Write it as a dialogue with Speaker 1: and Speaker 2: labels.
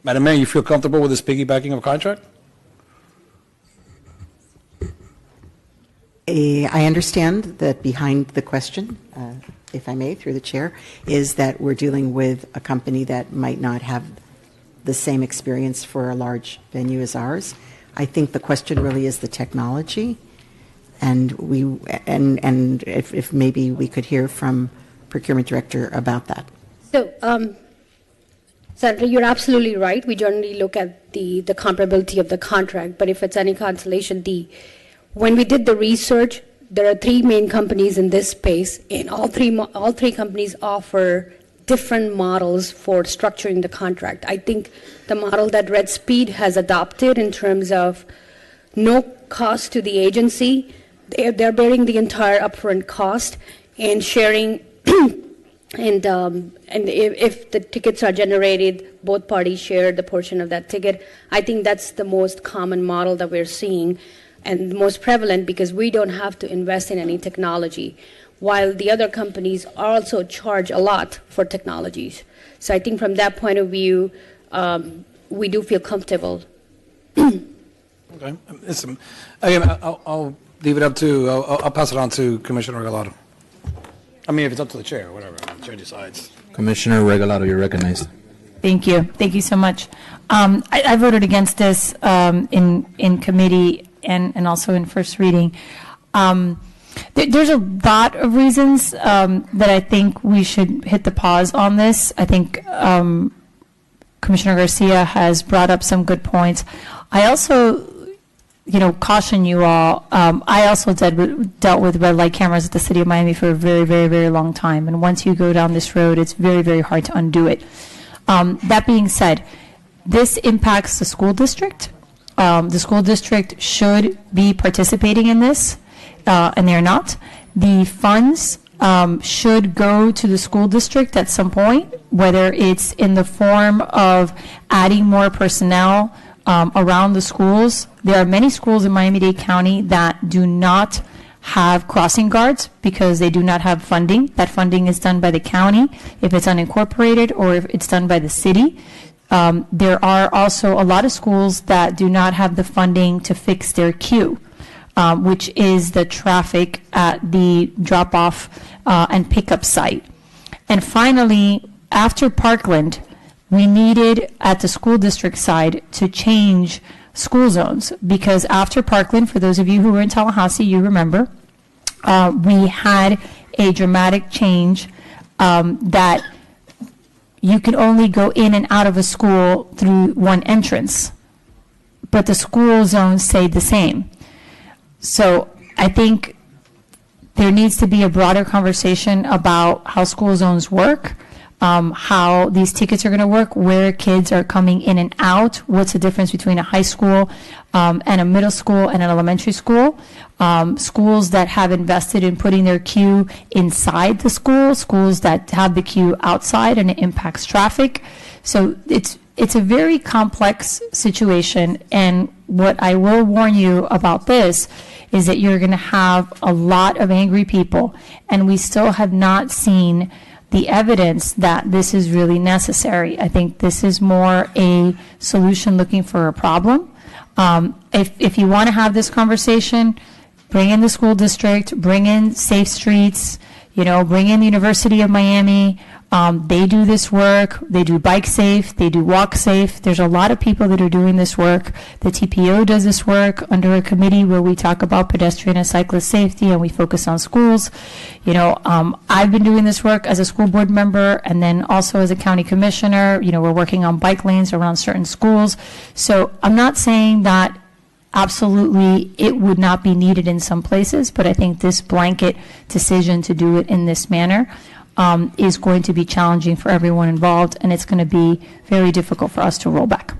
Speaker 1: Madam Mayor, you feel comfortable with this piggybacking of contract?
Speaker 2: I understand that behind the question, if I may, through the chair, is that we're dealing with a company that might not have the same experience for a large venue as ours. I think the question really is the technology, and if maybe we could hear from procurement director about that.
Speaker 3: So, Senator, you're absolutely right. We generally look at the comparability of the contract, but if it's any consolation, when we did the research, there are three main companies in this space, and all three companies offer different models for structuring the contract. I think the model that Red Speed has adopted in terms of no cost to the agency, they're bearing the entire upfront cost and sharing, and if the tickets are generated, both parties share the portion of that ticket. I think that's the most common model that we're seeing and the most prevalent, because we don't have to invest in any technology, while the other companies also charge a lot for technologies. So I think from that point of view, we do feel comfortable.
Speaker 1: Okay. Again, I'll leave it up to, I'll pass it on to Commissioner Regalado. I mean, if it's up to the chair or whatever, the chair decides.
Speaker 4: Commissioner Regalado, you're recognized.
Speaker 5: Thank you. Thank you so much. I voted against this in committee and also in first reading. There's a lot of reasons that I think we should hit the pause on this. I think Commissioner Garcia has brought up some good points. I also, caution you all. I also dealt with red light cameras at the City of Miami for a very, very, very long time. And once you go down this road, it's very, very hard to undo it. That being said, this impacts the school district. The school district should be participating in this, and they're not. The funds should go to the school district at some point, whether it's in the form of adding more personnel around the schools. There are many schools in Miami-Dade County that do not have crossing guards because they do not have funding. That funding is done by the county if it's unincorporated, or if it's done by the city. There are also a lot of schools that do not have the funding to fix their queue, which is the traffic at the drop-off and pickup site. And finally, after Parkland, we needed at the school district side to change school zones, because after Parkland, for those of you who were in Tallahassee, you remember, we had a dramatic change that you can only go in and out of a school through one entrance, but the school zones stayed the same. So I think there needs to be a broader conversation about how school zones work, how these tickets are going to work, where kids are coming in and out, what's the difference between a high school and a middle school and an elementary school. Schools that have invested in putting their queue inside the school, schools that have the queue outside, and it impacts traffic. So it's a very complex situation, and what I will warn you about this is that you're going to have a lot of angry people, and we still have not seen the evidence that this is really necessary. I think this is more a solution looking for a problem. If you want to have this conversation, bring in the school district, bring in Safe Streets, bring in the University of Miami. They do this work. They do Bike Safe. They do Walk Safe. There's a lot of people that are doing this work. The TPO does this work under a committee where we talk about pedestrian and cyclist safety, and we focus on schools. I've been doing this work as a school board member, and then also as a county commissioner. We're working on bike lanes around certain schools. So I'm not saying that absolutely it would not be needed in some places, but I think this blanket decision to do it in this manner is going to be challenging for everyone involved, and it's going to be very difficult for us to roll back.